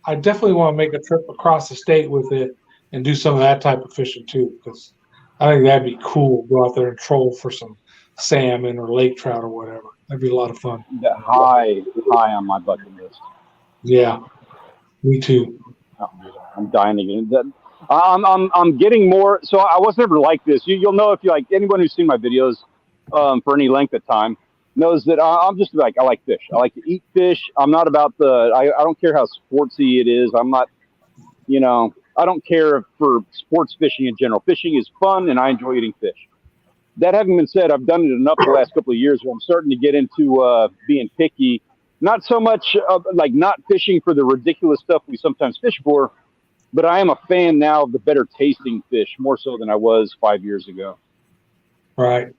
I definitely want to make a trip across the state with it and do some of that type of fishing too, because I think that'd be cool. Go out there and troll for some salmon or lake trout or whatever. That'd be a lot of fun. High on my bucket list. Yeah, me too. I'm dying to get into that. I'm getting more. So I was never like this. You'll know if you like anyone who's seen my videos for any length of time knows that I'm just like I like fish. I like to eat fish. I'm not about I don't care how sportsy it is. I'm not. I don't care for sports fishing in general. Fishing is fun, and I enjoy eating fish. That having been said, I've done it enough the last couple of years where I'm starting to get into being picky. Not so much like not fishing for the ridiculous stuff we sometimes fish for, but I am a fan now of the better tasting fish, more so than I was 5 years ago. Right.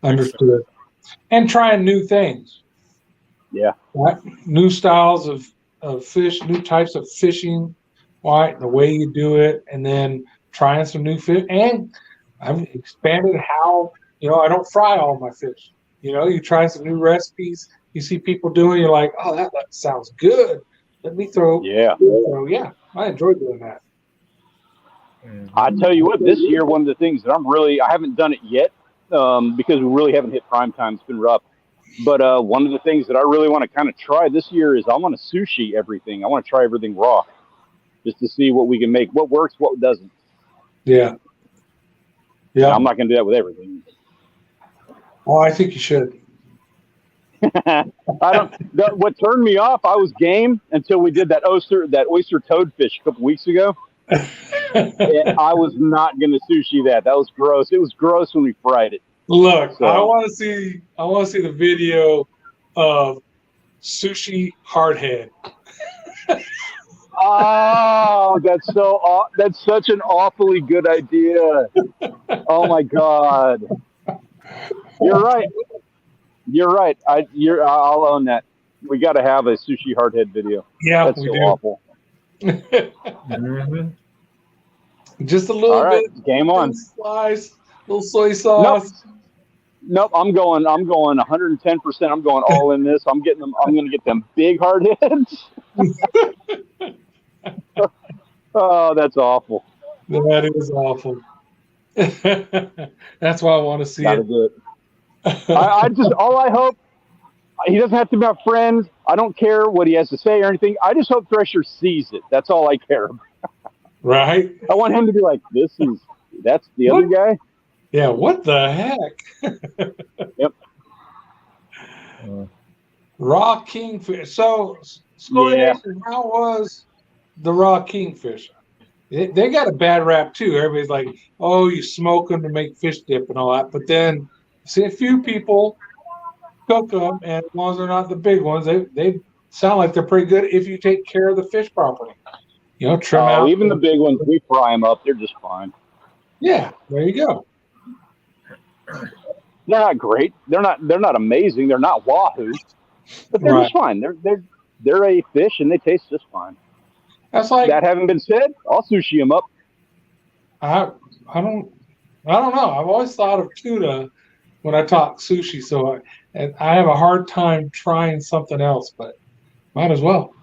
Understood. And trying new things. Yeah. Right? New styles of fish, new types of fishing, right? The way you do it, and then trying some new fish. And I've expanded how, I don't fry all my fish. You try some new recipes. You see people doing, you're like, oh, that sounds good. Let me throw. Yeah. I enjoy doing that. I tell you what, this year, one of the things that I haven't done it yet because we really haven't hit prime time. It's been rough. But one of the things that I really want to kind of try this year is I want to sushi everything. I want to try everything raw just to see what we can make, what works, what doesn't. Yeah. Yeah. I'm not going to do that with everything. Oh, I think you should. What turned me off, I was game until we did that oyster toadfish a couple weeks ago. And I was not going to sushi that. That was gross. It was gross when we fried it. Look, so, I want to see the video of sushi hardhead. Oh, that's such an awfully good idea. Oh my God. You're right. I'll own that. We got to have a sushi hardhead video. Yeah, that's so awful. Mm-hmm. Just a little All right, bit. game on. Slice, little soy sauce. Nope. I'm going 110%. I'm going all in this. I'm going to get them big hard heads. Oh, that's awful. That is awful. That's why I want to see Gotta it. do it. All I hope, he doesn't have to be my friend. I don't care what he has to say or anything. I just hope Thresher sees it. That's all I care about. Right? I want him to be like, that's the other guy. Yeah, what the heck? Yep. Raw kingfish. So, Nation, how was the raw kingfish? They got a bad rap too. Everybody's like, "Oh, you smoke them to make fish dip and all that." But then, see a few people cook them, and as long as they're not the big ones, they sound like they're pretty good if you take care of the fish properly. Trim out. Even the big ones, we fry them up. They're just fine. Yeah, there you go. They're not great. They're not amazing. They're not wahoo, but they're just fine. They're a fish and they taste just fine. That's like that. Having been said, I'll sushi them up. I don't know. I've always thought of tuna when I talk sushi, so I have a hard time trying something else, but might as well.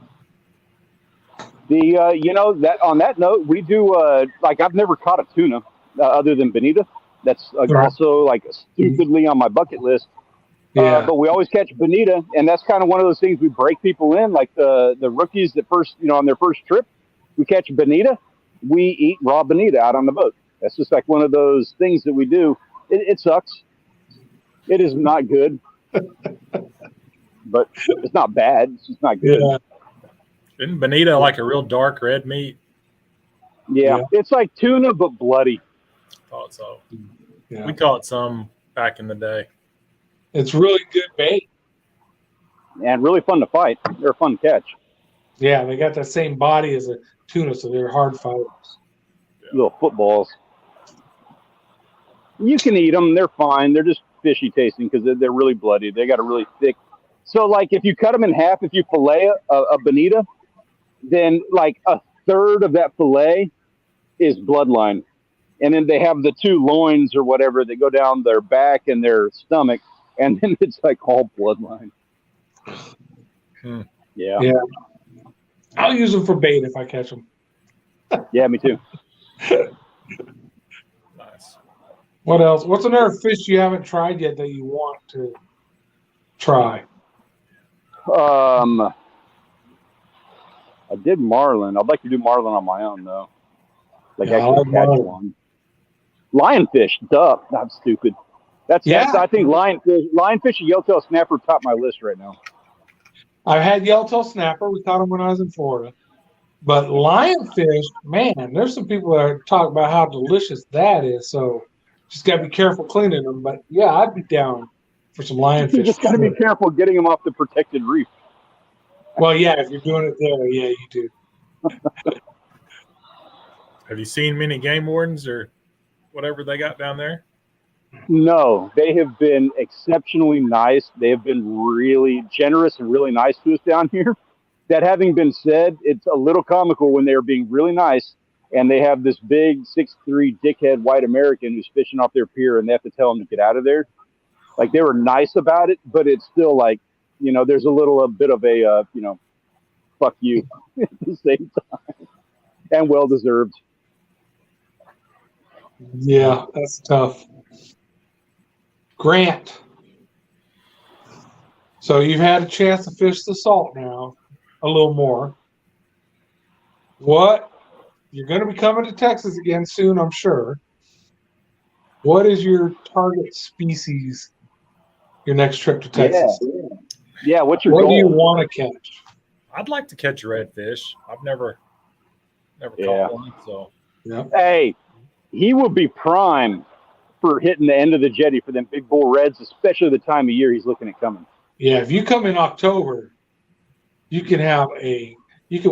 That on that note, we do I've never caught a tuna other than bonita. That's also like stupidly on my bucket list. Yeah. But we always catch bonita, and that's kind of one of those things we break people in, like the rookies that first, on their first trip, we catch bonita, we eat raw bonita out on the boat. That's just like one of those things that we do. It sucks. It is not good, but it's not bad. It's just not good. Yeah. Isn't bonita like a real dark red meat? Yeah. It's like tuna, but bloody. Thought so. Yeah. We caught some back in the day. It's really good bait. And really fun to fight. They're a fun catch. Yeah, they got that same body as a tuna, so they're hard fighters. Yeah. Little footballs. You can eat them. They're fine. They're just fishy tasting because they're really bloody. They got a really thick. So, like, if you cut them in half, if you fillet a bonita, then, like, a third of that fillet is bloodline. And then they have the two loins or whatever that go down their back and their stomach. And then it's like all bloodline. Yeah. I'll use them for bait if I catch them. Yeah, me too. Nice. What else? What's another fish you haven't tried yet that you want to try? I did marlin. I'd like to do marlin on my own though. Like actually catch one. Lionfish, duh. I'm stupid. That's I think lionfish and yellowtail snapper top my list right now. I've had yellowtail snapper. We caught them when I was in Florida. But lionfish, man, there's some people that talk about how delicious that is. So just got to be careful cleaning them. But yeah, I'd be down for some lionfish. You just got to be careful getting them off the protected reef. Well, yeah, if you're doing it there, yeah, you do. Have you seen many game wardens or whatever they got down there? No, they have been exceptionally nice. They have been really generous and really nice to us down here. That having been said, it's a little comical when they are being really nice and they have this big 6'3" dickhead white American who's fishing off their pier and they have to tell him to get out of there. Like, they were nice about it, but it's still like, there's a bit of a, fuck you at the same time. And well-deserved. Yeah, that's tough. Grant. So you've had a chance to fish the salt now a little more. You're going to be coming to Texas again soon, I'm sure. What is your target species your next trip to Texas? Yeah, what's your goal? What do you want to catch? I'd like to catch a redfish. I've never caught one. So hey, he will be prime for hitting the end of the jetty for them big bull reds, especially the time of year he's looking at coming. Yeah, if you come in October, you can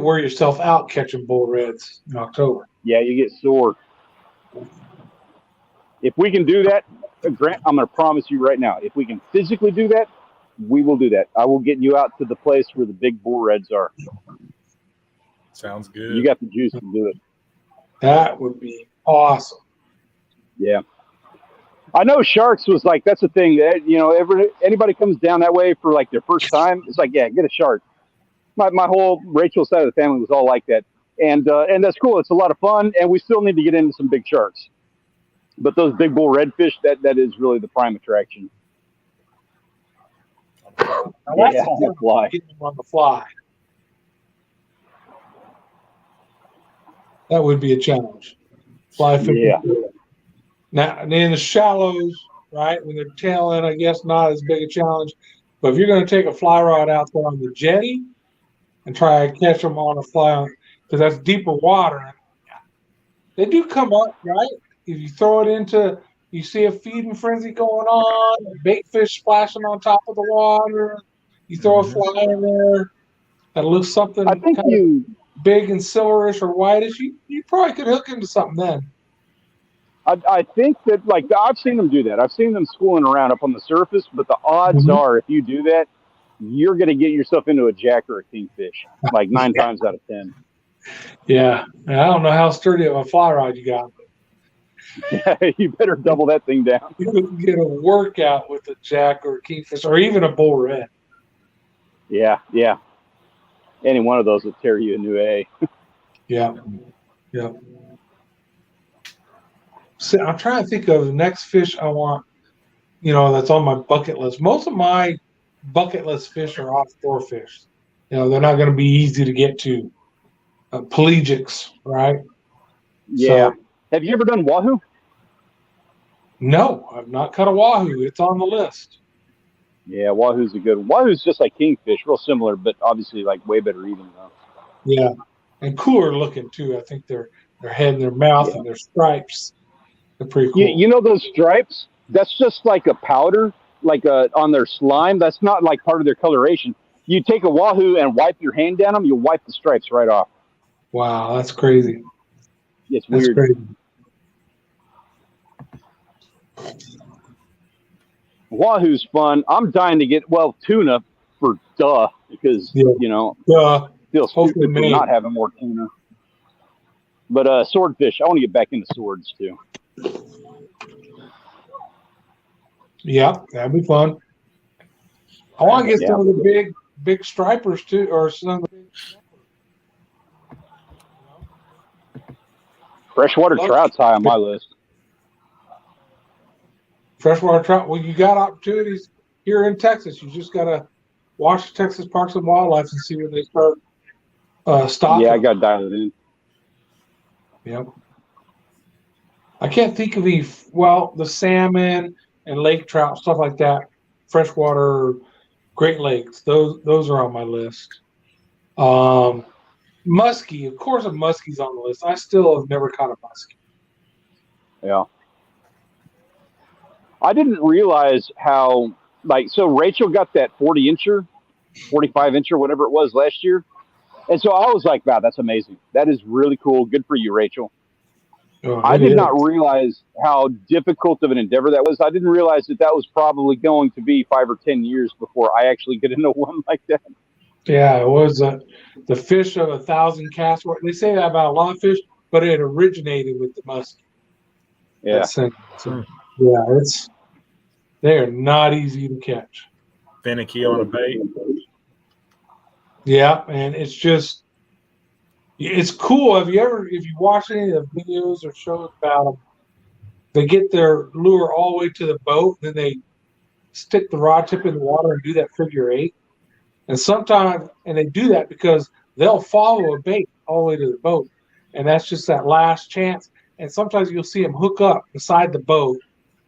wear yourself out catching bull reds in October. Yeah, you get sore. If we can do that, Grant, I'm going to promise you right now, if we can physically do that, we will do that. I will get you out to the place where the big bull reds are. Sounds good. You got the juice to do it. That would be awesome. Yeah. I know sharks was like, that's the thing that, anybody comes down that way for like their first time. It's like, yeah, get a shark. My whole Rachel side of the family was all like that. And that's cool. It's a lot of fun. And we still need to get into some big sharks. But those big bull redfish, that is really the prime attraction. Now that's the fly. Getting them on the fly. That would be a challenge. Fly fishing. Yeah. Now, in the shallows, right, when they're tailing, I guess not as big a challenge. But if you're going to take a fly rod out there on the jetty and try and catch them on a fly, because that's deeper water, they do come up, right? If you throw it into, you see a feeding frenzy going on, bait fish splashing on top of the water, you throw a fly in there that looks something I think kind of big and silverish or whitish, you probably could hook into something then. I think that, like, I've seen them do that. I've seen them schooling around up on the surface, but the odds are if you do that, you're going to get yourself into a jack or a kingfish, like 9 times out of 10. Yeah. I don't know how sturdy of a fly rod you got. You better double that thing down. You can get a workout with a jack or a kingfish or even a bull red. Yeah. Any one of those will tear you a new A. Yeah. So I'm trying to think of the next fish I want, that's on my bucket list. Most of my bucket list fish are offshore fish. They're not going to be easy to get to. Pelagics, right? Yeah. So, have you ever done wahoo? No, I've not caught a wahoo. It's on the list. Yeah, wahoo's a good one. Wahoo's just like kingfish, real similar, but obviously like way better eating though. Yeah, and cooler looking too. I think their head and their mouth and their stripes. They're pretty cool. You know those stripes? That's just like a powder, like on their slime. That's not like part of their coloration. You take a wahoo and wipe your hand down them, you'll wipe the stripes right off. Wow, that's crazy. It's weird. Crazy. Wahoo's fun. I'm dying to get, tuna for because, feel stupid for not having more tuna. But swordfish, I want to get back into swords too. Yeah, that'd be fun. I want to get some of the big stripers too, or some of the big freshwater trout's high on my list. Freshwater trout. Well, you got opportunities here in Texas. You just got to watch Texas Parks and Wildlife and see when they start stocking. Yeah, I got to dial it in. Yep. I can't think of the salmon and lake trout, stuff like that. Freshwater, Great Lakes. Those are on my list. Muskie, of course, a muskie's on the list. I still have never caught a muskie. Yeah. I didn't realize how, so Rachel got that 40-incher, 45-incher, whatever it was last year. And so I was like, wow, that's amazing. That is really cool. Good for you, Rachel. Oh, I did not realize how difficult of an endeavor that was. I didn't realize that was probably going to be 5 or 10 years before I actually get into one like that. Yeah, it was the fish of 1,000 casts. They say that about a lot of fish, but it originated with the muskie. Yeah. So, they are not easy to catch. Finicky on a bait. Yeah, and it's cool. If you watch any of the videos or shows about them, they get their lure all the way to the boat, then they stick the rod tip in the water and do that figure 8. And sometimes, and they do that because they'll follow a bait all the way to the boat, and that's just that last chance. And sometimes you'll see them hook up beside the boat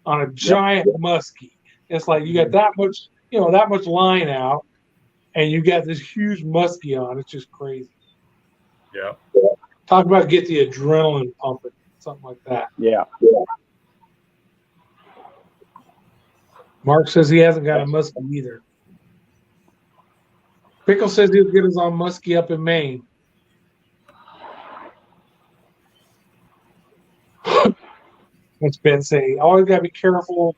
on a giant muskie. It's like you got that much line out, and you got this huge muskie on. It's just crazy. Yeah. Talk about get the adrenaline pumping, something like that. Yeah. Mark says he hasn't got a muskie either. Pickle says he'll get his own muskie up in Maine. What's Ben saying? Always got to be careful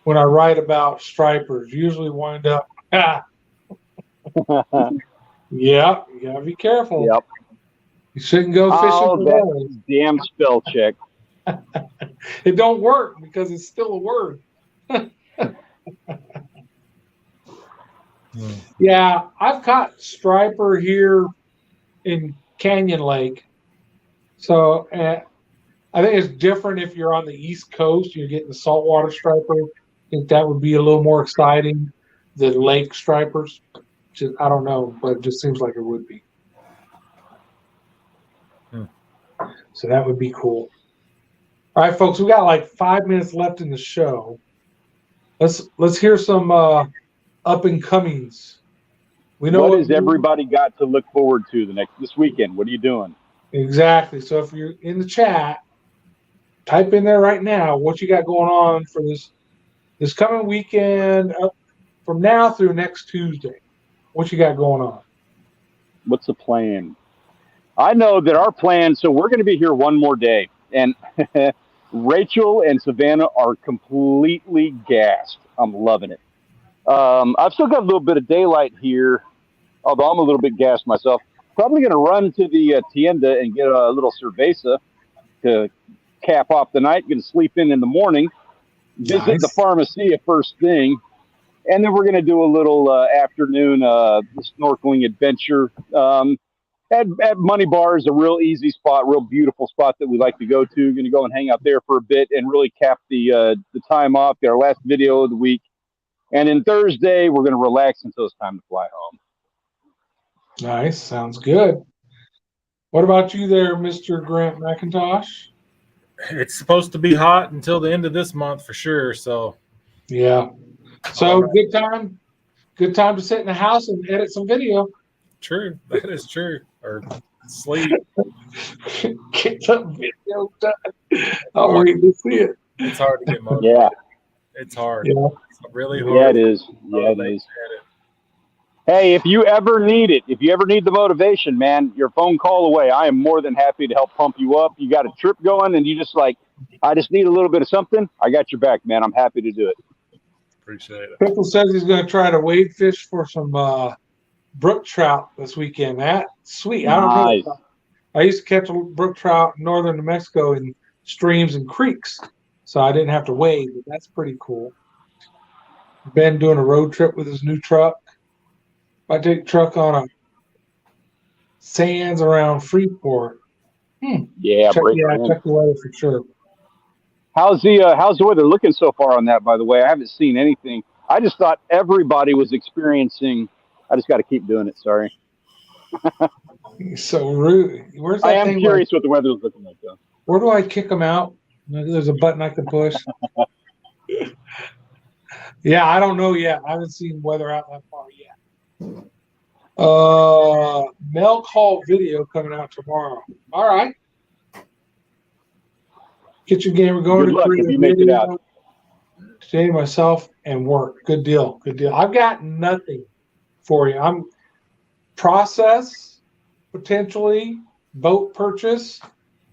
when I write about stripers. Usually wind up. Yeah, you got to be careful. Yep. You shouldn't go fishing for that damn spell check. It don't work because it's still a word. Yeah, I've caught striper here in Canyon Lake. So I think it's different if you're on the East Coast. You're getting the saltwater striper. I think that would be a little more exciting than lake stripers. I don't know, but it just seems like it would be. So that would be cool. All right, folks, we got like 5 minutes left in the show. Let's hear some up and comings. We know what has everybody got to look forward to this weekend? What are you doing? Exactly. So if you're in the chat, type in there right now what you got going on for this coming weekend, from now through next Tuesday. What you got going on? What's the plan? I know that our plan, so we're going to be here one more day. And Rachel and Savannah are completely gassed. I'm loving it. I've still got a little bit of daylight here, although I'm a little bit gassed myself. Probably going to run to the tienda and get a little cerveza to cap off the night. Going to sleep in the morning, visit the pharmacy first thing, and then we're going to do a little afternoon snorkeling adventure. At Money Bar is a real easy spot, real beautiful spot that we like to go to. Going to go and hang out there for a bit and really cap the time off. Get our last video of the week. And then Thursday, we're going to relax until it's time to fly home. Nice. Sounds good. What about you there, Mr. Grant McIntosh? It's supposed to be hot until the end of this month for sure. So, yeah. So good time. Good time to sit in the house and edit some video. True. That is true. Or sleep. Get some video done. I'm waiting to see it. It's hard to get motivated. Yeah. It's hard. Yeah. It's really hard. Yeah, it is. Yeah, it is. Hey, if you ever need it, if you ever need the motivation, man, you're a phone call away. I am more than happy to help pump you up. You got a trip going and you just I just need a little bit of something. I got your back, man. I'm happy to do it. Appreciate it. Pickle says he's going to try to wade fish for some brook trout this weekend. That's sweet. I don't know. I used to catch a brook trout in northern New Mexico in streams and creeks, so I didn't have to wade, but that's pretty cool. Ben doing a road trip with his new truck. I take truck on a sands around Freeport. Yeah, check the weather for sure. How's the weather looking so far on that, by the way? I haven't seen anything. I just thought everybody was experiencing. I just got to keep doing it. Sorry. You're so rude. Where's that I am curious what the weather is looking like, though. Where do I kick them out? There's a button I can push. Yeah, I don't know yet. I haven't seen weather out that far yet. Mel call video coming out tomorrow. All right. Kitchen gamer going to create a video today, myself and work. Good deal. Good deal. I've got nothing for you. I'm process potentially boat purchase,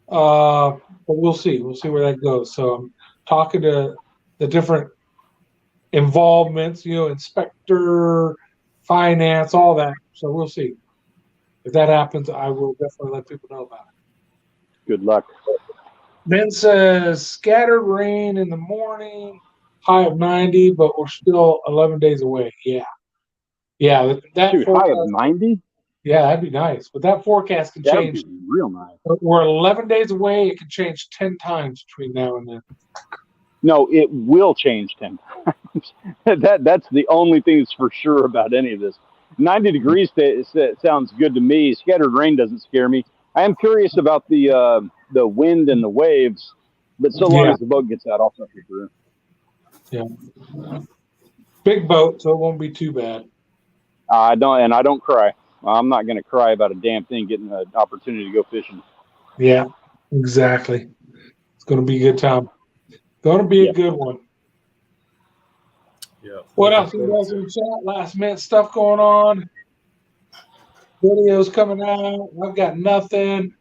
but we'll see. We'll see where that goes. So I'm talking to the different involvements, inspector, finance, all that. So we'll see. If that happens, I will definitely let people know about it. Good luck. Ben says scattered rain in the morning, high of 90, but we're still 11 days away. Yeah. Yeah. Dude, high of 90? Yeah, that'd be nice. But that forecast can change. That'd be real nice. We're 11 days away. It can change 10 times between now and then. No, it will change 10 times. That's the only thing that's for sure about any of this. 90 degrees sounds good to me. Scattered rain doesn't scare me. I am curious about the wind and the waves, but so long as the boat gets out, I'll suffer through. Yeah. Big boat, so it won't be too bad. I don't cry. I'm not going to cry about a damn thing getting an opportunity to go fishing. Yeah, exactly. It's going to be a good time. Going to be a good one. Yeah. What else? You guys in the chat? Last minute stuff going on. Videos coming out. I've got nothing.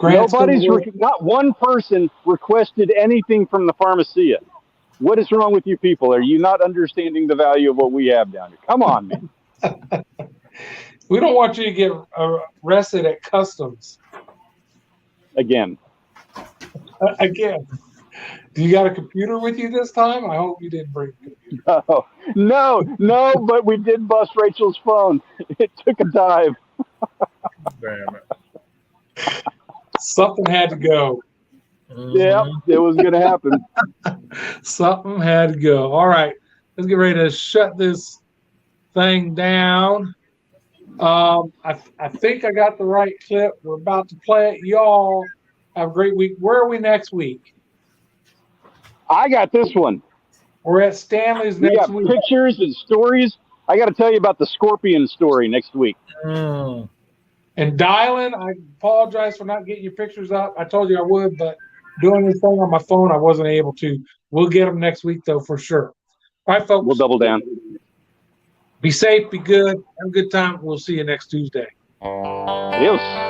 Not one person requested anything from the pharmacia. What is wrong with you people? Are you not understanding the value of what we have down here? Come on, man. We don't want you to get arrested at customs. Again. Again. Do you got a computer with you this time? I hope you didn't bring a computer. No, but we did bust Rachel's phone. It took a dive. Damn it. Something had to go. Yeah, it was going to happen. Something had to go. All right. Let's get ready to shut this thing down. I think I got the right clip. We're about to play it. Y'all have a great week. Where are we next week? I got this one. We're at Stanley's We next got week. pictures and stories. I got to tell you about the scorpion story next week. And Dylan, I apologize for not getting your pictures up. I told you I would, but doing this thing on my phone, I wasn't able to. We'll get them next week, though, for sure. All right, folks. We'll double down. Be safe, be good, have a good time. We'll see you next Tuesday. Adios.